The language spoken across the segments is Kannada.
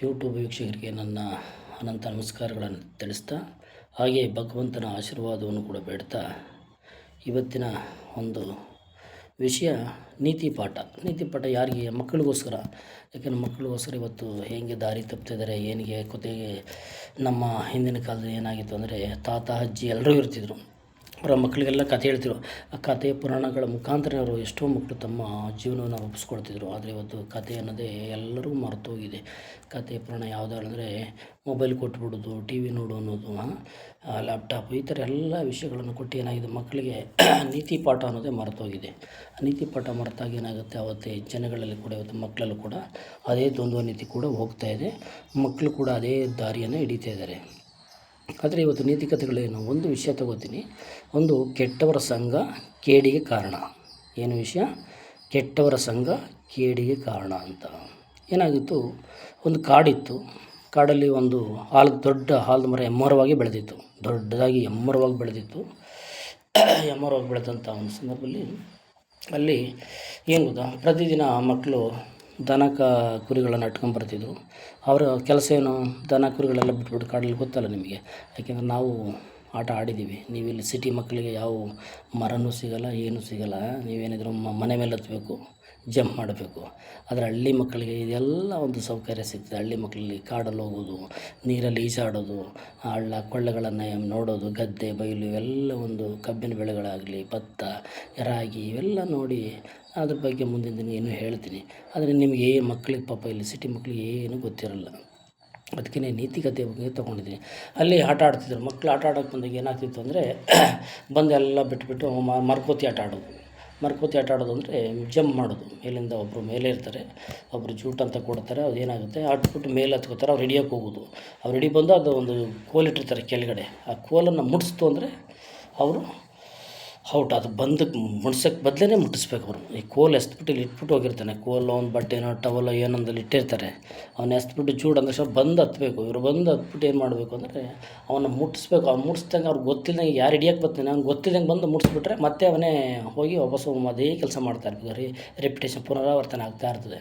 ಯೂಟ್ಯೂಬ್ ವೀಕ್ಷಕರಿಗೆ ನನ್ನ ಅನಂತ ನಮಸ್ಕಾರಗಳನ್ನು ತಿಳಿಸ್ತಾ, ಹಾಗೆ ಭಗವಂತನ ಆಶೀರ್ವಾದವನ್ನು ಕೂಡ ಬೇಡ್ತಾ, ಇವತ್ತಿನ ಒಂದು ವಿಷಯ ನೀತಿ ಪಾಠ ಯಾರಿಗೆ? ಮಕ್ಕಳಿಗೋಸ್ಕರ. ಯಾಕೆಂದರೆ ಮಕ್ಕಳಿಗೋಸ್ಕರ ಇವತ್ತು ಹೇಗೆ ದಾರಿ ತಪ್ತಿದ್ದಾರೆ, ಏನಿಗೆ ಕೊತೆಗೆ. ನಮ್ಮ ಹಿಂದಿನ ಕಾಲದಲ್ಲಿ ಏನಾಗಿತ್ತು ಅಂದರೆ, ತಾತ ಅಜ್ಜಿ ಎಲ್ಲರೂ ಇರ್ತಿದ್ರು, ಅವರ ಮಕ್ಕಳಿಗೆಲ್ಲ ಕಥೆ ಹೇಳ್ತಿದ್ರು. ಆ ಕಥೆ ಪುರಾಣಗಳ ಮುಖಾಂತರ ಅವರು ಎಷ್ಟೋ ಮಕ್ಕಳು ತಮ್ಮ ಜೀವನವನ್ನು ರೂಪಿಸ್ಕೊಳ್ತಿದ್ರು. ಆದರೆ ಇವತ್ತು ಕಥೆ ಅನ್ನೋದೇ ಎಲ್ಲರೂ ಮರೆತೋಗಿದೆ. ಕಥೆ ಪುರಾಣ ಯಾವುದಾದ್ರೆ ಮೊಬೈಲ್ ಕೊಟ್ಬಿಡೋದು, ಟಿ ವಿ ನೋಡು ಅನ್ನೋದು, ಲ್ಯಾಪ್ಟಾಪ್, ಈ ಥರ ಎಲ್ಲ ವಿಷಯಗಳನ್ನು ಕೊಟ್ಟು ಏನಾಗಿದೆ, ಮಕ್ಕಳಿಗೆ ನೀತಿ ಪಾಠ ಅನ್ನೋದೇ ಮರೆತೋಗಿದೆ. ನೀತಿ ಪಾಠ ಮರೆತಾಗ ಏನಾಗುತ್ತೆ, ಅವತ್ತೇ ಜನಗಳಲ್ಲಿ ಕೂಡ ಇವತ್ತು ಮಕ್ಕಳಲ್ಲೂ ಕೂಡ ಅದೇ ದ್ವಂದ್ವ ನೀತಿ ಕೂಡ ಹೋಗ್ತಾ ಇದೆ. ಮಕ್ಕಳು ಕೂಡ ಅದೇ ದಾರಿಯನ್ನು ಹಿಡಿತಾ ಇದ್ದಾರೆ. ಆದರೆ ಇವತ್ತು ನೀತಿ ಕಥೆಗಳೇನು, ಒಂದು ವಿಷಯ ತಗೋತೀನಿ. ಒಂದು ಕೆಟ್ಟವರ ಸಂಘ ಕೇಡಿಗೆ ಕಾರಣ. ಏನು ವಿಷಯ? ಕೆಟ್ಟವರ ಸಂಘ ಕೇಡಿಗೆ ಕಾರಣ ಅಂತ. ಏನಾಗಿತ್ತು, ಒಂದು ಕಾಡಿತ್ತು. ಕಾಡಲ್ಲಿ ಒಂದು ದೊಡ್ಡ ಆಲದ ಮರ ಎಮ್ಮರವಾಗಿ ಬೆಳೆದಿತ್ತು. ದೊಡ್ಡದಾಗಿ ಎಮ್ಮರವಾಗಿ ಬೆಳೆದಿತ್ತು. ಎಮ್ಮರವಾಗಿ ಬೆಳೆದಂಥ ಒಂದು ಸಂದರ್ಭದಲ್ಲಿ ಅಲ್ಲಿ ಏನು ಗೊತ್ತಾ, ಪ್ರತಿದಿನ ಮಕ್ಕಳು ದನ ಕುರಿಗಳನ್ನು ಇಟ್ಕೊಂಡ್ಬರ್ತಿದ್ರು. ಅವರ ಕೆಲಸ ಏನು, ದನ ಕುರಿಗಳೆಲ್ಲ ಬಿಟ್ಬಿಟ್ಟು ಕಾಡಲ್ಲಿ, ಗೊತ್ತಲ್ಲ ನಿಮಗೆ. ಯಾಕೆಂದರೆ ನಾವು ಆಟ ಆಡಿದ್ದೀವಿ. ನೀವಿಲ್ಲಿ ಸಿಟಿ ಮಕ್ಕಳಿಗೆ ಯಾವ ಮರನೂ ಸಿಗೋಲ್ಲ, ಏನೂ ಸಿಗೋಲ್ಲ. ನೀವೇನಿದ್ರು ಮನೆ ಮೇಲೆ ಹತ್ತಬೇಕು, ಜಂಪ್ ಮಾಡಬೇಕು. ಆದರೆ ಹಳ್ಳಿ ಮಕ್ಕಳಿಗೆ ಇದೆಲ್ಲ ಒಂದು ಸೌಕರ್ಯ ಸಿಗ್ತದೆ. ಹಳ್ಳಿ ಮಕ್ಕಳಲ್ಲಿ ಕಾಡಲ್ಲಿ ಹೋಗೋದು, ನೀರಲ್ಲಿ ಈಜಾಡೋದು, ಹಳ್ಳ ಕೊಳ್ಳಗಳನ್ನು ನೋಡೋದು, ಗದ್ದೆ ಬಯಲು ಇವೆಲ್ಲ, ಒಂದು ಕಬ್ಬಿನ ಬೆಳೆಗಳಾಗಲಿ, ಭತ್ತ, ರಾಗಿ ಇವೆಲ್ಲ ನೋಡಿ ಅದ್ರ ಬಗ್ಗೆ ಮುಂದಿನ ದಿನ ಏನೂ ಹೇಳ್ತೀನಿ. ಆದರೆ ನಿಮಗೆ ಮಕ್ಕಳಿಗೆ ಪಾಪ ಇಲ್ಲಿ ಸಿಟಿ ಮಕ್ಕಳಿಗೆ ಏನೂ ಗೊತ್ತಿರಲ್ಲ. ಅದಕ್ಕೆ ನೀತಿಕತೆ ಬಗ್ಗೆ ತೊಗೊಂಡಿದ್ದೀನಿ. ಅಲ್ಲಿ ಆಟ ಆಡ್ತಿದ್ರು ಮಕ್ಕಳು. ಆಟ ಆಡೋಕ್ಕೆ ಬಂದಾಗ ಏನಾಗ್ತಿತ್ತು ಅಂದರೆ, ಬಂದೆಲ್ಲ ಬಿಟ್ಬಿಟ್ಟು ಮರಕೋತಿ ಆಟ ಆಡೋದು ಅಂದರೆ ಜಂಪ್ ಮಾಡೋದು. ಮೇಲಿಂದ ಒಬ್ಬರು ಮೇಲೆ ಇರ್ತಾರೆ, ಒಬ್ಬರು ಜೂಟ್ ಅಂತ ಕೊಡ್ತಾರೆ. ಅದು ಏನಾಗುತ್ತೆ, ಆಡ್ಬಿಟ್ಟು ಮೇಲೆ ಹತ್ಕೋತಾರೆ. ಅವ್ರು ಹಿಡಿಯೋಕ್ಕೆ ಹೋಗೋದು. ಅವ್ರು ಹಿಡಿ ಬಂದು ಅದು ಒಂದು ಕೋಲ್ ಇಟ್ಟಿರ್ತಾರೆ ಕೆಳಗಡೆ. ಆ ಕೋಲನ್ನು ಮುಟ್ಟಿಸ್ತು ಅಂದರೆ ಅವರು ಔಟ್. ಅದು ಬಂದಕ್ಕೆ ಮುಟ್ಸೋಕ್ಕೆ ಬದಲೇ ಮುಟ್ಟಿಸ್ಬೇಕು ಅವರು. ಈ ಕೋಲ್ ಎಸ್ಬಿಟ್ಟು ಇಲ್ಲಿ ಇಟ್ಬಿಟ್ಟು ಹೋಗಿರ್ತಾನೆ. ಕೋಲು ಒಂದು ಬಟ್ಟೆನೋ ಟವಲೋ ಏನೊಂದಲ್ಲಿ ಇಟ್ಟಿರ್ತಾರೆ. ಅವನ್ನ ಎಸ್ಬಿಟ್ಟು ಜೂಡ್ ಅಂದ್ರೆ ಬಂದು ಹತ್ಬೇಕು. ಇವರು ಬಂದು ಹತ್ಬಿಟ್ಟು ಏನು ಮಾಡಬೇಕು ಅಂದರೆ, ಅವನ್ನ ಮುಟ್ಟಿಸ್ಬೇಕು. ಅವ್ನು ಮುಟ್ಟಿಸ್ದಂಗೆ ಅವ್ರಿಗೆ ಗೊತ್ತಿಲ್ಲದಂಗೆ, ಯಾರು ಹಿಡಿಯೋಕ್ಕೆ ಬರ್ತಾನೆ ಅವ್ನು ಗೊತ್ತಿಲ್ಲದಂಗೆ ಬಂದು ಮುಟ್ಟಿಸ್ಬಿಟ್ರೆ ಮತ್ತೆ ಅವನೇ ಹೋಗಿ ವಾಪಸ್ಸು ಅದೇ ಕೆಲಸ ಮಾಡ್ತಾ ಇರ್ಬೇಕು. ರೆಪಿಟೇಷನ್ ಪುನರಾವರ್ತನೆ ಆಗ್ತಾ ಇರ್ತದೆ.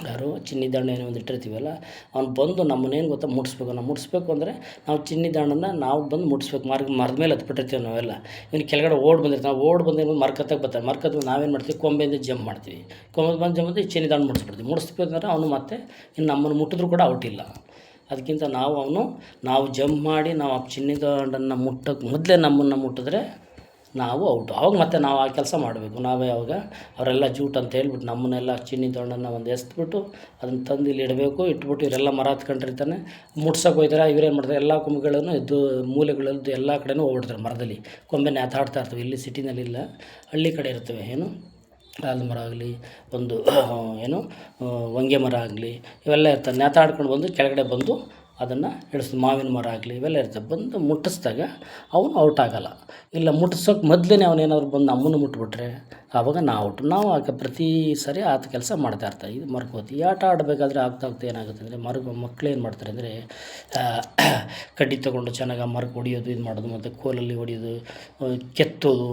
ಯಾರು ಚಿನ್ನಿ ದಾಂಡು ಏನೋ ಒಂದು ಇಟ್ಟಿರ್ತೀವಲ್ಲ, ಅವ್ನು ಬಂದು ನಮ್ಮನ್ನೇನು ಗೊತ್ತಾ ಮುಟ್ಟಿಸ್ಬೇಕು. ನಾವು ಮುಟ್ಟಿಸ್ಬೇಕು ಅಂದರೆ ನಾವು ಚಿನ್ನಿ ದಾಂಡನ್ನು ನಾವು ಬಂದು ಮುಟ್ಟಿಸ್ಬೇಕು. ಮರದ ಮೇಲೆ ಹತ್ಬಿಟ್ಟಿರ್ತೀವಿ ನಾವೆಲ್ಲ. ಇನ್ನು ಕೆಳಗಡೆ ಬಂದಿರ್ತೀವಿ. ನಾವು ಬಂದು ಮರ್ಕತ್ತಾಗ ಬರ್ತಾರೆ. ಮರ್ಕತ್ತು ನಾವೇನು ಮಾಡ್ತೀವಿ, ಕೊಂಬೆಯಿಂದ ಜಂಪ್ ಮಾಡ್ತೀವಿ. ಬಂದು ಜಂಪ್ ಮಾಡಿ ಚಿನ್ನಿ ದಾಂಡು ಮುಟ್ಟಿಸ್ಬೇಕು ಅಂದರೆ ಅವನು ಮತ್ತೆ ಇನ್ನು ನಮ್ಮನ್ನು ಮುಟ್ಟಿದ್ರು ಕೂಡ ಔಟ್ ಇಲ್ಲ. ಅದಕ್ಕಿಂತ ನಾವು ಜಂಪ್ ಮಾಡಿ ನಾವು ಆ ಚಿನ್ನಿ ದಾಂಡನ್ನು ಮುಟ್ಟೋಕ್ಕೆ ಮೊದಲೇ ನಮ್ಮನ್ನು ಮುಟ್ಟಿದ್ರೆ ನಾವು ಔಟು. ಅವಾಗ ಮತ್ತೆ ನಾವು ಆ ಕೆಲಸ ಮಾಡಬೇಕು. ನಾವೇ ಅವಾಗ ಅವರೆಲ್ಲ ಜೂಟ್ ಅಂತ ಹೇಳ್ಬಿಟ್ಟು ನಮ್ಮನ್ನೆಲ್ಲ ಚಿನ್ನಿ ತೊಗೊಂಡನ್ನು ಒಂದು ಎಸ್ಬಿಟ್ಟು ಅದನ್ನು ತಂದು ಇಲ್ಲಿ ಇಡಬೇಕು. ಇಟ್ಬಿಟ್ಟು ಇವರೆಲ್ಲ ಮರ ಹತ್ಕೊಂಡಿರ್ತಾನೆ, ಮುಟ್ಸೋಕೆ ಹೋಗ್ತಾರೆ. ಇವರೇನು ಮಾಡ್ತಾರೆ, ಎಲ್ಲ ಕೊಂಬೆಗಳನ್ನು ಮೂಲೆಗಳದ್ದು ಎಲ್ಲ ಕಡೆನೂ ಹೋಗ್ಬಿಡ್ತಾರೆ. ಮರದಲ್ಲಿ ಕೊಂಬೆ ನೇತಾಡ್ತಾ ಇರ್ತವೆ. ಇಲ್ಲಿ ಸಿಟಿನಲ್ಲಿ ಇಲ್ಲ, ಹಳ್ಳಿ ಕಡೆ ಇರ್ತವೆ. ಆಲದ ಮರ ಆಗಲಿ, ಒಂದು ಹೊಂಗೆ ಮರ ಆಗಲಿ, ಇವೆಲ್ಲ ಇರ್ತವೆ. ನೇತಾಡ್ಕೊಂಡು ಬಂದು ಕೆಳಗಡೆ ಬಂದು ಅದನ್ನು ಇಳಿಸೋದು. ಮಾವಿನ ಮರ ಆಗಲಿ ಇವೆಲ್ಲ ಇರ್ತವೆ. ಬಂದು ಮುಟ್ಟಿಸಿದಾಗ ಅವನು ಔಟ್ ಆಗೋಲ್ಲ. ಇಲ್ಲ ಮುಟ್ಟಿಸೋಕೆ ಮೊದಲೇ ಅವನೇನಾದ್ರು ಬಂದು ನಮ್ಮನ್ನು ಮುಟ್ಬಿಟ್ರೆ ಆವಾಗ ನಾವು ಆಗ ಪ್ರತಿ ಸರಿ ಆತ ಕೆಲಸ ಮಾಡ್ತಾಯಿರ್ತಾರೆ. ಇದು ಮರ್ಕೋತಿ. ಈ ಆಟ ಆಡಬೇಕಾದ್ರೆ ಆಗ್ತಾ ಏನಾಗುತ್ತೆ ಅಂದರೆ, ಮಕ್ಕಳು ಏನು ಮಾಡ್ತಾರೆ ಅಂದರೆ, ಕಡ್ಡಿ ತೊಗೊಂಡು ಚೆನ್ನಾಗಿ ಆ ಮರಕ್ಕೆ ಹೊಡಿಯೋದು, ಇದು ಮಾಡೋದು, ಮತ್ತು ಕೋಲಲ್ಲಿ ಹೊಡಿಯೋದು, ಕೆತ್ತೋದು,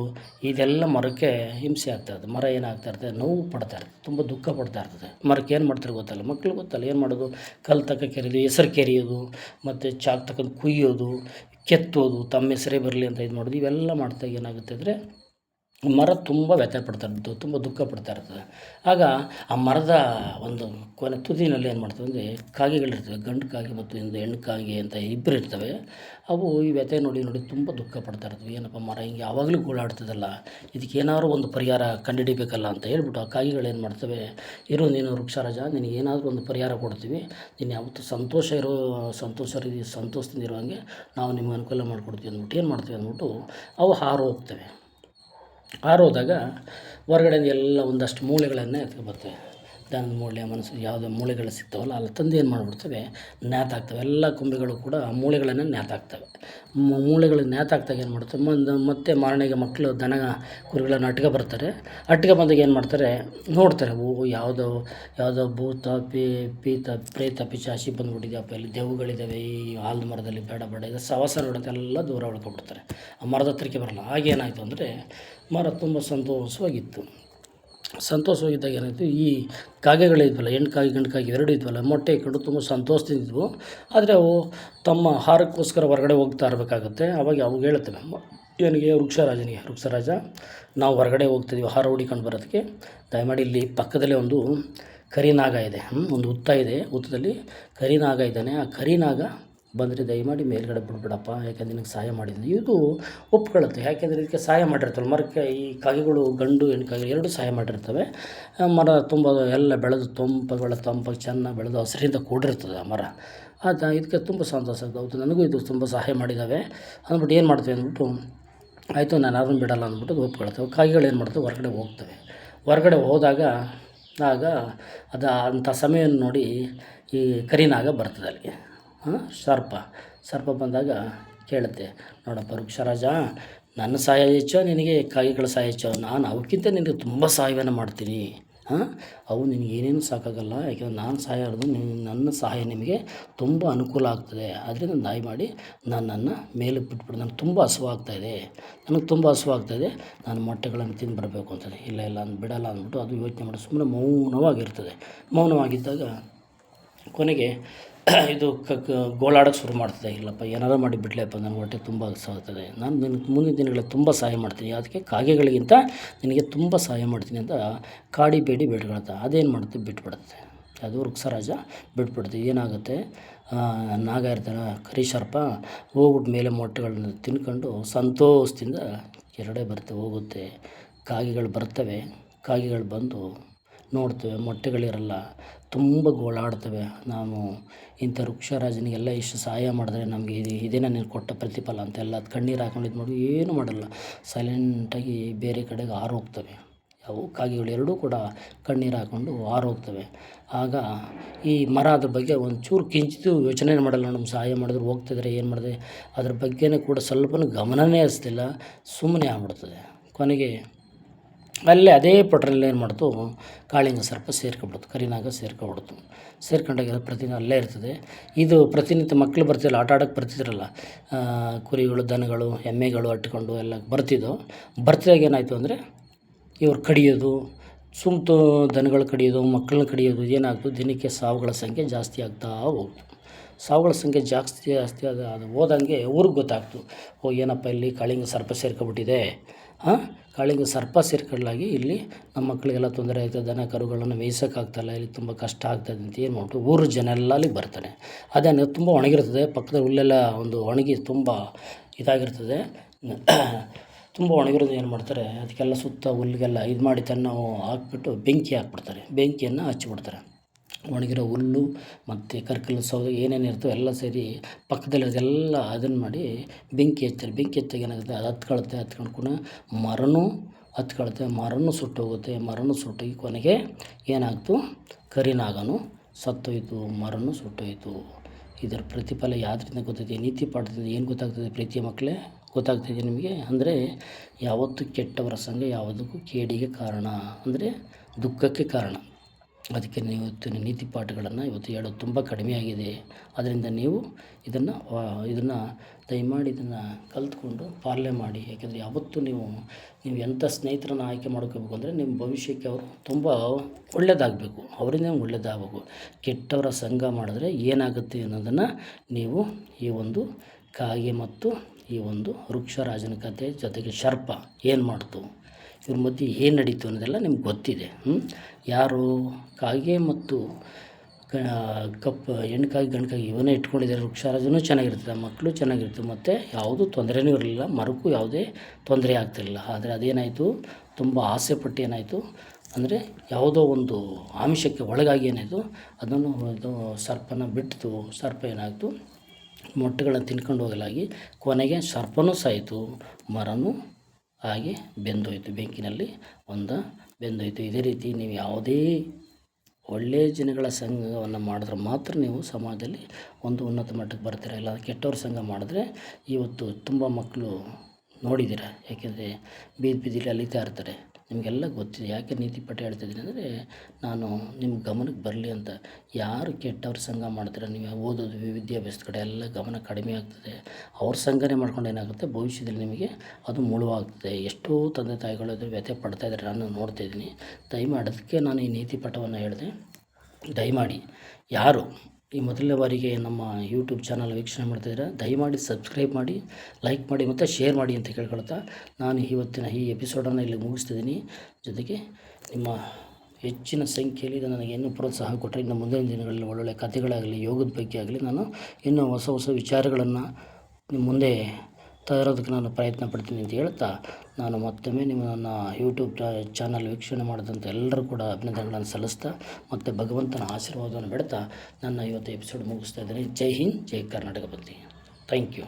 ಇದೆಲ್ಲ ಮರಕ್ಕೆ ಹಿಂಸೆ ಆಗ್ತಾಯಿರ್ತದೆ. ಮರ ಏನಾಗ್ತಾಯಿರ್ತದೆ, ನೋವು ಪಡ್ತಾಯಿರ್ತದೆ, ತುಂಬ ದುಃಖ ಪಡ್ತಾಯಿರ್ತದೆ. ಮರಕ್ಕೆ ಏನು ಮಾಡ್ತಾರೆ ಗೊತ್ತಲ್ಲ, ಮಕ್ಕಳು ಗೊತ್ತಲ್ಲ ಏನು ಮಾಡೋದು, ಕಲ್ಲು ತಕ್ಕ ಕೆರೆಯೋದು, ಹೆಸರು ಕೆರೆಯೋದು, ಮತ್ತು ಚಾಕ್ ತಗೊಂಡು ಕುಯ್ಯೋದು, ಕೆತ್ತೋದು, ತಮ್ಮ ಹೆಸರೇ ಬರಲಿ ಅಂತ ಇದು ಮಾಡೋದು. ಇವೆಲ್ಲ ಮಾಡ್ತಾಗ ಏನಾಗುತ್ತೆ ಅಂದರೆ, ಮರ ತುಂಬ ವ್ಯಥೆ ಪಡ್ತಾ ಇರ್ತದೆ, ತುಂಬ ದುಃಖ ಪಡ್ತಾ ಇರ್ತದೆ. ಆಗ ಆ ಮರದ ಒಂದು ಕೊನೆ ತುದಿನಲ್ಲಿ ಏನು ಮಾಡ್ತವೆ ಅಂದರೆ, ಕಾಗೆಗಳಿರ್ತವೆ, ಗಂಡು ಕಾಗೆ ಮತ್ತು ಒಂದು ಹೆಣ್ಣು ಕಾಗೆ ಅಂತ ಇಬ್ಬರು ಇರ್ತವೆ. ಅವು ಈ ವ್ಯಥೆ ನೋಡಿ ತುಂಬ ದುಃಖ ಪಡ್ತಾ ಇರ್ತವೆ. ಏನಪ್ಪ ಮರ ಹಿಂಗೆ ಯಾವಾಗಲೂ ಗೋಳಾಡ್ತದಲ್ಲ, ಇದಕ್ಕೇನಾದ್ರು ಒಂದು ಪರಿಹಾರ ಕಂಡುಹಿಡಿಬೇಕಲ್ಲ ಅಂತ ಹೇಳ್ಬಿಟ್ಟು ಆ ಕಾಗೆಗಳೇನು ಮಾಡ್ತವೆ, ನೀನು ವೃಕ್ಷರಾಜ, ನಿನಗೇನಾದರೂ ಒಂದು ಪರಿಹಾರ ಕೊಡ್ತೀವಿ, ನೀನು ಯಾವತ್ತು ಸಂತೋಷದಿಂದ ಇರುವಂಗೆ ನಾವು ನಿಮ್ಗೆ ಅನುಕೂಲ ಮಾಡಿಕೊಡ್ತೀವಿ ಅಂದ್ಬಿಟ್ಟು ಏನು ಮಾಡ್ತೀವಿ ಅಂದ್ಬಿಟ್ಟು ಅವು ಹಾರೋಗ್ತವೆ. ಹಾರೋದಾಗ ಹೊರಗಡೆಯಿಂದ ಎಲ್ಲ ಒಂದಷ್ಟು ಮೂಳೆಗಳನ್ನು ಎತ್ಕೊಬರ್ತವೆ. ದನದ ಮೂಳೆ, ಮನಸ್ಸು ಯಾವುದೋ ಮೂಳೆಗಳು ಸಿಗ್ತಾವಲ್ಲ, ಅಲ್ಲಿ ತಂದು ಏನು ಮಾಡಿಬಿಡ್ತವೆ, ನೇತಾಕ್ತವೆ. ಎಲ್ಲ ಕೊಂಬೆಗಳು ಕೂಡ ಆ ಮೂಳೆಗಳನ್ನು ನೇತಾಕ್ತವೆ. ಮೂಳೆಗಳಿಗೆ ನೇತಾಕ್ತಾಗ ಏನು ಮಾಡ್ತವೆ, ಮತ್ತೆ ಮಾರನೆಗೆ ಮಕ್ಕಳು ದನ ಕುರಿಗಳನ್ನು ಬರ್ತಾರೆ. ಬಂದಾಗ ಏನು ಮಾಡ್ತಾರೆ, ನೋಡ್ತಾರೆ, ಯಾವುದೋ ಭೂತ ಪ್ರೇತ ಪಿಶಾಚಿ ಬಂದುಬಿಟ್ಟಿದೆಯಪ್ಪ, ಇಲ್ಲಿ ದೆವ್ವಗಳಿದ್ದಾವೆ, ಈ ಆಲದ ಮರದಲ್ಲಿ ಬೇಡ ಇದು ಸವಾಸ ನೋಡೋಂಥ ಎಲ್ಲ ದೂರ ಉಳ್ಕೊಬಿಡ್ತಾರೆ. ಆ ಮರದ ಹತ್ರಕ್ಕೆ ಬರಲ್ಲ. ಆಗೇನಾಯಿತು ಅಂದರೆ, ಮರ ತುಂಬ ಸಂತೋಷವಾಗಿತ್ತು. ಸಂತೋಷವಾಗಿದ್ದಾಗ ಏನಾಯಿತು, ಈ ಕಾಗೆಗಳಿದ್ವಲ್ಲ, ಹೆಣ್ಣು ಕಾಗೆ ಗಂಡು ಕಾಗೆ ಎರಡೂ ಇದ್ವಲ್ಲ, ಮೊಟ್ಟೆ ಇಟ್ಕೊಂಡು ತುಂಬ ಸಂತೋಷದಿಂದಿದ್ವು. ಆದರೆ ಅವು ತಮ್ಮ ಆಹಾರಕ್ಕೋಸ್ಕರ ಹೊರಗಡೆ ಹೋಗ್ತಾ ಇರಬೇಕಾಗುತ್ತೆ. ಅವಾಗ ಅವು ಹೇಳುತ್ತವೆ ಏನಿಗೆ, ವೃಕ್ಷರಾಜ, ನಾವು ಹೊರಗಡೆ ಹೋಗ್ತಿದ್ದೀವಿ ಆಹಾರ ಹುಡಿಕೊಂಡು ಬರೋದಕ್ಕೆ, ದಯಮಾಡಿ ಇಲ್ಲಿ ಪಕ್ಕದಲ್ಲೇ ಒಂದು ಕರಿನಾಗ ಇದೆ, ಒಂದು ಹುತ್ತ ಇದೆ, ಹುತ್ತದಲ್ಲಿ ಕರಿನಾಗ ಇದ್ದಾನೆ. ಆ ಕರಿನಾಗ ಬಂದರೆ ದಯಮಾಡಿ ಮೇಲ್ಗಡೆ ಬಿಡ್ಬೇಡಪ್ಪ, ಯಾಕೆಂದರೆ ನಿನಗೆ ಸಹಾಯ ಮಾಡಿದ್ದೀನಿ. ಇದು ಒಪ್ಕೊಳ್ಳುತ್ತೆ, ಯಾಕೆಂದರೆ ಇದಕ್ಕೆ ಸಹಾಯ ಮಾಡಿರ್ತವೆ ಮರಕ್ಕೆ. ಈ ಕಾಗೆಗಳು ಗಂಡು ಹೆಣ್ಣು ಕಾಗೆ ಎರಡೂ ಸಹಾಯ ಮಾಡಿರ್ತವೆ. ಮರ ತುಂಬ ಎಲ್ಲ ಬೆಳೆದು ತಂಪಾಗಿ ಚೆನ್ನಾಗಿ ಬೆಳೆದು ಹಸಿರಿಂದ ಕೂಡಿರ್ತದೆ ಆ ಮರ. ಇದಕ್ಕೆ ತುಂಬ ಸಂತೋಷ ಆಗ್ತದೆ. ನನಗೂ ಇದು ತುಂಬ ಸಹಾಯ ಮಾಡಿದ್ದಾವೆ ಅಂದ್ಬಿಟ್ಟು ಏನು ಮಾಡ್ತೀವಿ ಅಂದ್ಬಿಟ್ಟು, ಆಯಿತು ನಾನು ಯಾರನ್ನೂ ಬಿಡಲ್ಲ ಅಂದ್ಬಿಟ್ಟು ಒಪ್ಕೊಳ್ತೇವೆ. ಕಾಗೆಗಳು ಏನು ಮಾಡ್ತವೆ, ಹೊರಗಡೆ ಹೋಗ್ತವೆ. ಹೊರಗಡೆ ಹೋದಾಗ ಅಂಥ ಸಮಯವನ್ನು ನೋಡಿ ಈ ಕರಿನಾಗ ಬರ್ತದೆ ಅಲ್ಲಿಗೆ. ಸರ್ಪ ಬಂದಾಗ ಕೇಳುತ್ತೆ, ನೋಡಪ್ಪ ವೃಕ್ಷರಾಜ, ನನ್ನ ಸಹಾಯ ಹೆಚ್ಚೋ ನಿನಗೆ ಕಾಗೆಗಳ ಸಹಾಯ ಹೆಚ್ಚೋ? ನಾನು ಅವಕ್ಕಿಂತ ನಿನಗೆ ತುಂಬ ಸಹಾಯವನ್ನು ಮಾಡ್ತೀನಿ. ಅವು ನಿನಗೆ ಏನೇನು ಸಾಕಾಗಲ್ಲ, ಯಾಕೆಂದರೆ ನಾನು ಸಹಾಯ ಮಾಡೋದು ನನ್ನ ಸಹಾಯ ನಿಮಗೆ ತುಂಬ ಅನುಕೂಲ ಆಗ್ತದೆ. ಆದ್ದರಿಂದ ದಯಮಾಡಿ ನನ್ನನ್ನು ಮೇಲೆ ಬಿಟ್ಬಿಡು, ನನಗೆ ತುಂಬ ಹಸುವಾಗ್ತಾಯಿದೆ, ನಾನು ಮೊಟ್ಟೆಗಳನ್ನು ತಿಂದು ಬರಬೇಕು ಅಂತದೆ. ಇಲ್ಲ ಅಂದು ಬಿಡಲ್ಲ ಅಂದ್ಬಿಟ್ಟು ಅದು ಯೋಚನೆ ಮಾಡಿ ಸುಮ್ಮನೆ ಮೌನವಾಗಿರ್ತದೆ. ಮೌನವಾಗಿದ್ದಾಗ ಕೊನೆಗೆ ಇದು ಗೋಳಾಡೋಕ್ಕೆ ಶುರು ಮಾಡ್ತದೆ. ಇಲ್ಲಪ್ಪ ಏನಾರು ಮಾಡಿ ಬಿಡಲಪ್ಪ, ನನ್ನ ಹೊಟ್ಟೆ ತುಂಬ ಹಸುವಾಗ್ತದೆ, ನಾನು ನಿನಗೆ ಮುಂದಿನ ದಿನಗಳಲ್ಲಿ ತುಂಬ ಸಹಾಯ ಮಾಡ್ತೀನಿ, ಅದಕ್ಕೆ ಕಾಗೆಗಳಿಗಿಂತ ನಿನಗೆ ತುಂಬ ಸಹಾಯ ಮಾಡ್ತೀನಿ ಅಂತ ಕಾಡಿ ಬೇಡಿ ಬೇಡ್ಕೊಳ್ತಾ ಅದೇನು ಮಾಡುತ್ತೆ, ಬಿಟ್ಬಿಡುತ್ತೆ. ಅದು ವೃಕ್ಷರಾಜ ಬಿಟ್ಬಿಡುತ್ತೆ. ಏನಾಗುತ್ತೆ, ನಾಗ ಇರ್ತಾನೆ ಕರಿ ಸರ್ಪ ಹೋಗ್ಬಿಟ್ಟು ಮೇಲೆ ಮೊಟ್ಟೆಗಳನ್ನ ತಿನ್ಕೊಂಡು ಸಂತೋಷದಿಂದ ಕೆರಡೆ ಹೋಗುತ್ತೆ. ಕಾಗೆಗಳು ಬರ್ತವೆ. ಕಾಗೆಗಳು ಬಂದು ನೋಡ್ತೇವೆ, ಮೊಟ್ಟೆಗಳಿರಲ್ಲ, ತುಂಬ ಗೋಳಾಡ್ತವೆ. ನಾನು ಇಂಥ ವೃಕ್ಷರಾಜನಿಗೆಲ್ಲ ಇಷ್ಟು ಸಹಾಯ ಮಾಡಿದ್ರೆ ನಮಗೆ ಇದೇನ ನೀನು ಕೊಟ್ಟ ಪ್ರತಿಫಲ ಅಂತೆಲ್ಲ ಅದು ಕಣ್ಣೀರು ಹಾಕೊಂಡು ಇದು ಮಾಡಿ ಏನೂ ಮಾಡಲ್ಲ, ಸೈಲೆಂಟಾಗಿ ಬೇರೆ ಕಡೆಗೆ ಹಾರೋಗ್ತವೆ. ಅವು ಕಾಗೆಗಳು ಎರಡೂ ಕೂಡ ಕಣ್ಣೀರು ಹಾಕ್ಕೊಂಡು ಹಾರೋಗ್ತವೆ. ಆಗ ಈ ಮರ ಅದ್ರ ಬಗ್ಗೆ ಒಂಚೂರು ಕಿಂಚಿತು ಯೋಚನೆ ಮಾಡಲ್ಲ. ನಮ್ಮ ಸಹಾಯ ಮಾಡಿದ್ರು ಹೋಗ್ತಿದ್ರೆ ಏನು ಮಾಡಿದೆ ಅದ್ರ ಬಗ್ಗೆನೇ ಕೂಡ ಸ್ವಲ್ಪನೂ ಗಮನನೇ ಹರಿಸ್ತಿಲ್ಲ, ಸುಮ್ಮನೆ ಆಗ್ಬಿಡ್ತದೆ. ಕೊನೆಗೆ ಅಲ್ಲೇ ಅದೇ ಪಟ್ರಲ್ಲಿ ಏನು ಮಾಡ್ತು, ಕಾಳಿಂಗ ಸರ್ಪ ಸೇರ್ಕೊಬಿಡ್ತು, ಕರಿನಾಗ ಸೇರ್ಕೊಂಡಾಗ ಪ್ರತಿದಿನ ಅಲ್ಲೇ ಇರ್ತದೆ. ಇದು ಪ್ರತಿನಿತ್ಯ ಮಕ್ಕಳು ಬರ್ತಿರಲ್ಲ, ಆಟ ಆಡೋಕ್ಕೆ ಬರ್ತಿದ್ರಲ್ಲ, ಕುರಿಗಳು ದನಗಳು ಎಮ್ಮೆಗಳು ಅಟ್ಕೊಂಡು ಎಲ್ಲ ಬರ್ತಿದಾಗ ಏನಾಯಿತು ಅಂದರೆ, ಇವ್ರು ಕಡಿಯೋದು, ದನಗಳು ಕಡಿಯೋದು, ಮಕ್ಕಳನ್ನ ಕಡಿಯೋದು ಏನಾಗ್ತು, ದಿನಕ್ಕೆ ಸಾವುಗಳ ಸಂಖ್ಯೆ ಜಾಸ್ತಿ ಆಗ್ತಾ ಹೋಗ್ತು. ಸಾವುಗಳ ಸಂಖ್ಯೆ ಜಾಸ್ತಿ ಅದು ಹೋದಂಗೆ ಊರಿಗೆ ಗೊತ್ತಾಗ್ತು, ಏನಪ್ಪ ಇಲ್ಲಿ ಕಾಳಿಂಗ ಸರ್ಪ ಸೇರ್ಕೊಬಿಟ್ಟಿದೆ. ಕಾಳಿಂಗ ಸರ್ಪ ಸೇರ್ಕೊಳ್ಳಾಗಿ ಇಲ್ಲಿ ನಮ್ಮ ಮಕ್ಕಳಿಗೆಲ್ಲ ತೊಂದರೆ ಆಯ್ತದೆ, ದನ ಕರುಗಳನ್ನು ಮೇಯ್ಸೋಕ್ಕಾಗ್ತಾಯಿಲ್ಲ, ಇಲ್ಲಿ ತುಂಬ ಕಷ್ಟ ಆಗ್ತದೆ ಅಂತ ಏನು ಮಾಡ್ಬಿಟ್ಟು ಊರು ಜನ ಎಲ್ಲ ಅಲ್ಲಿಗೆ ಬರ್ತಾರೆ. ಅದೇನು ತುಂಬ ಒಣಗಿರ್ತದೆ, ಪಕ್ಕದ ಹುಲ್ಲೆಲ್ಲ ಒಂದು ಒಣಗಿ ತುಂಬ ಇದಾಗಿರ್ತದೆ. ತುಂಬ ಒಣಗಿರೋದು ಏನು ಮಾಡ್ತಾರೆ, ಅದಕ್ಕೆಲ್ಲ ಸುತ್ತ ಹುಲ್ಲಿಗೆಲ್ಲ ಇದು ಮಾಡಿ ನಾವು ಹಾಕ್ಬಿಟ್ಟು ಬೆಂಕಿಯನ್ನು ಹಚ್ಚಿಬಿಡ್ತಾರೆ. ಒಣಗಿರೋ ಹುಲ್ಲು ಮತ್ತು ಕರ್ಕಲ್ಲು ಸೌದೆ ಏನೇನು ಇರ್ತವೆ ಎಲ್ಲ ಸೇರಿ ಪಕ್ಕದಲ್ಲಿರೋದೆಲ್ಲ ಅದನ್ನು ಮಾಡಿ ಬೆಂಕಿ ಹಚ್ತಾರೆ. ಬೆಂಕಿ ಹಚ್ಚಾಗ ಏನಾಗುತ್ತೆ, ಅದು ಹತ್ಕೊಂಡು ಪುನಃ ಮರನೂ ಸುಟ್ಟೋಗುತ್ತೆ. ಮರನೂ ಸುಟ್ಟೋಗಿ ಕೊನೆಗೆ ಏನಾಗ್ತು, ಕರಿನಾಗನೂ ಸತ್ತೋಯ್ತು, ಮರನೂ ಸುಟ್ಟೋಯ್ತು. ಇದರ ಪ್ರತಿಫಲ ಯಾವುದರಿಂದ ಗೊತ್ತೈತೆ, ನೀತಿ ಪಾಠದಿಂದ ಏನು ಗೊತ್ತಾಗ್ತದೆ ಪ್ರೀತಿಯ ಮಕ್ಕಳೇ, ಗೊತ್ತಾಗ್ತಿದೆ ನಿಮಗೆ? ಅಂದರೆ ಯಾವತ್ತೂ ಕೆಟ್ಟವರ ಸಂಘ ಯಾವುದಕ್ಕೂ ಕೇಡಿಗೆ ಕಾರಣ, ಅಂದರೆ ದುಃಖಕ್ಕೆ ಕಾರಣ. ಅದಕ್ಕೆ ನೀವು ಇವತ್ತಿನ ನೀತಿ ಪಾಠಗಳನ್ನು ಇವತ್ತು ಹೇಳೋದು ತುಂಬ ಕಡಿಮೆಯಾಗಿದೆ. ಅದರಿಂದ ನೀವು ಇದನ್ನು ದಯಮಾಡಿ ಇದನ್ನು ಕಲಿತ್ಕೊಂಡು ಪಾಲನೆ ಮಾಡಿ. ಯಾಕೆಂದರೆ ಯಾವತ್ತೂ ನೀವು ಎಂಥ ಸ್ನೇಹಿತರನ್ನು ಆಯ್ಕೆ ಮಾಡ್ಕೋಬೇಕು ಅಂದರೆ ನಿಮ್ಮ ಭವಿಷ್ಯಕ್ಕೆ ಅವರು ತುಂಬ ಒಳ್ಳೆಯದಾಗಬೇಕು, ಅವರಿಂದ ಒಳ್ಳೆಯದಾಗಬೇಕು. ಕೆಟ್ಟವರ ಸಂಘ ಮಾಡಿದ್ರೆ ಏನಾಗುತ್ತೆ ಅನ್ನೋದನ್ನು ನೀವು ಈ ಒಂದು ಕಾಗೆ ಮತ್ತು ಈ ಒಂದು ವೃಕ್ಷರಾಜನ ಕಥೆ ಜೊತೆಗೆ ಸರ್ಪ ಏನು ಮಾಡ್ತು, ಇವ್ರ ಮಧ್ಯೆ ಏನು ನಡೀತು ಅನ್ನೋದೆಲ್ಲ ನಿಮ್ಗೆ ಗೊತ್ತಿದೆ. ಯಾರು ಕಾಗೆ ಮತ್ತು ಹೆಣ್ಣು ಕಾಗೆ ಗಂಡು ಕಾಗೆ ಇವನ್ನೇ ಇಟ್ಕೊಂಡಿದ್ದಾರೆ. ವೃಕ್ಷರಾಜನೂ ಚೆನ್ನಾಗಿರ್ತದೆ, ಮಕ್ಕಳು ಚೆನ್ನಾಗಿರ್ತದೆ, ಮತ್ತು ಯಾವುದೂ ತೊಂದರೆನೂ ಇರಲಿಲ್ಲ, ಮರಕ್ಕೂ ಯಾವುದೇ ತೊಂದರೆ ಆಗ್ತಿರಲಿಲ್ಲ. ಆದರೆ ಅದೇನಾಯಿತು, ತುಂಬ ಆಸೆ ಪಟ್ಟು ಏನಾಯಿತು ಅಂದರೆ ಯಾವುದೋ ಒಂದು ಆಮಿಷಕ್ಕೆ ಒಳಗಾಗಿ ಏನಾಯಿತು, ಅದನ್ನು ಇದು ಸರ್ಪನ ಬಿಟ್ಟಿತು. ಸರ್ಪ ಏನಾಯಿತು, ಮೊಟ್ಟೆಗಳನ್ನು ತಿನ್ಕೊಂಡು ಹೋಗಲಾಗಿ ಕೊನೆಗೆ ಸರ್ಪನೂ ಸಾಯಿತು, ಮರನೂ ಹಾಗೆ ಬೆಂದೋಯ್ತು, ಬೆಂಕಿನಲ್ಲಿ ಬೆಂದೋಯ್ತು. ಇದೇ ರೀತಿ ನೀವು ಯಾವುದೇ ಒಳ್ಳೆಯ ಜನಗಳ ಸಂಘವನ್ನು ಮಾಡಿದ್ರೆ ಮಾತ್ರ ನೀವು ಸಮಾಜದಲ್ಲಿ ಒಂದು ಉನ್ನತ ಮಟ್ಟಕ್ಕೆ ಬರ್ತೀರ. ಇಲ್ಲ ಕೆಟ್ಟವ್ರ ಸಂಘ ಮಾಡಿದ್ರೆ ಇವತ್ತು ತುಂಬ ಮಕ್ಕಳು ನೋಡಿದ್ದೀರ, ಯಾಕೆಂದರೆ ಬೀದಿಲಿ ಅಲಿತಾ ಇರ್ತಾರೆ. ನಿಮಗೆಲ್ಲ ಗೊತ್ತಿದೆ. ಯಾಕೆ ನೀತಿ ಪಾಠ ಹೇಳ್ತಿದ್ದೀನಿ ಅಂದರೆ ನಾನು ನಿಮ್ಮ ಗಮನಕ್ಕೆ ಬರಲಿ ಅಂತ. ಯಾರು ಕೆಟ್ಟವ್ರ ಸಂಘ ಮಾಡ್ತೀರ, ನೀವು ಓದೋದು ವಿದ್ಯಾಭ್ಯಾಸದ ಕಡೆ ಎಲ್ಲ ಗಮನ ಕಡಿಮೆ ಆಗ್ತದೆ. ಅವ್ರ ಸಂಘನೇ ಮಾಡ್ಕೊಂಡು ಏನಾಗುತ್ತೆ, ಭವಿಷ್ಯದಲ್ಲಿ ನಿಮಗೆ ಅದು ಮುಳುವಾಗ್ತದೆ. ಎಷ್ಟೋ ತಂದೆ ತಾಯಿಗಳು ಅದು ವ್ಯಥೆ ಪಡ್ತಾಯಿದ್ದಾರೆ, ನಾನು ನೋಡ್ತಾಯಿದ್ದೀನಿ. ದಯಮಾಡಿ ಅದಕ್ಕೆ ನಾನು ಈ ನೀತಿ ಪಾಠವನ್ನು ಹೇಳಿದೆ. ದಯಮಾಡಿ ಯಾರು ಈ ಮೊದಲನೇ ಬಾರಿಗೆ ನಮ್ಮ ಯೂಟ್ಯೂಬ್ ಚಾನಲ್ ವೀಕ್ಷಣೆ ಮಾಡ್ತಾಯಿದ್ದೀರಾ, ದಯಮಾಡಿ ಸಬ್ಸ್ಕ್ರೈಬ್ ಮಾಡಿ, ಲೈಕ್ ಮಾಡಿ ಮತ್ತು ಶೇರ್ ಮಾಡಿ ಅಂತ ಕೇಳ್ಕೊಳ್ತಾ ನಾನು ಇವತ್ತಿನ ಈ ಎಪಿಸೋಡನ್ನು ಇಲ್ಲಿ ಮುಗಿಸ್ತಿದ್ದೀನಿ. ಜೊತೆಗೆ ನಿಮ್ಮ ಹೆಚ್ಚಿನ ಸಂಖ್ಯೆಯಲ್ಲಿ ಇದು ನನಗೆ ಇನ್ನೂ ಪ್ರೋತ್ಸಾಹ ಕೊಟ್ಟರೆ ಇನ್ನು ಮುಂದಿನ ದಿನಗಳಲ್ಲಿ ಒಳ್ಳೊಳ್ಳೆ ಕಥೆಗಳಾಗಲಿ, ಯೋಗದ ಬಗ್ಗೆ ಆಗಲಿ ನಾನು ಇನ್ನೂ ಹೊಸ ಹೊಸ ವಿಚಾರಗಳನ್ನು ನಿಮ್ಮ ಮುಂದೆ ತರೋದಕ್ಕೆ ನಾನು ಪ್ರಯತ್ನ ಪಡ್ತೀನಿ ಅಂತ ಹೇಳ್ತಾ, ನಾನು ಮತ್ತೊಮ್ಮೆ ನನ್ನ ಯೂಟ್ಯೂಬ್ ಚಾನಲ್ ವೀಕ್ಷಣೆ ಮಾಡಿದಂಥ ಎಲ್ಲರೂ ಕೂಡ ಅಭಿನಂದನೆಗಳನ್ನು ಸಲ್ಲಿಸ್ತಾ ಮತ್ತು ಭಗವಂತನ ಆಶೀರ್ವಾದವನ್ನು ಬೇಡ್ತಾ ನನ್ನ ಇವತ್ತು ಎಪಿಸೋಡ್ ಮುಗಿಸ್ತಾ ಇದ್ದೀನಿ. ಜೈ ಹಿಂದ್, ಜೈ ಕರ್ನಾಟಕ ಬಂದಿ. Thank you.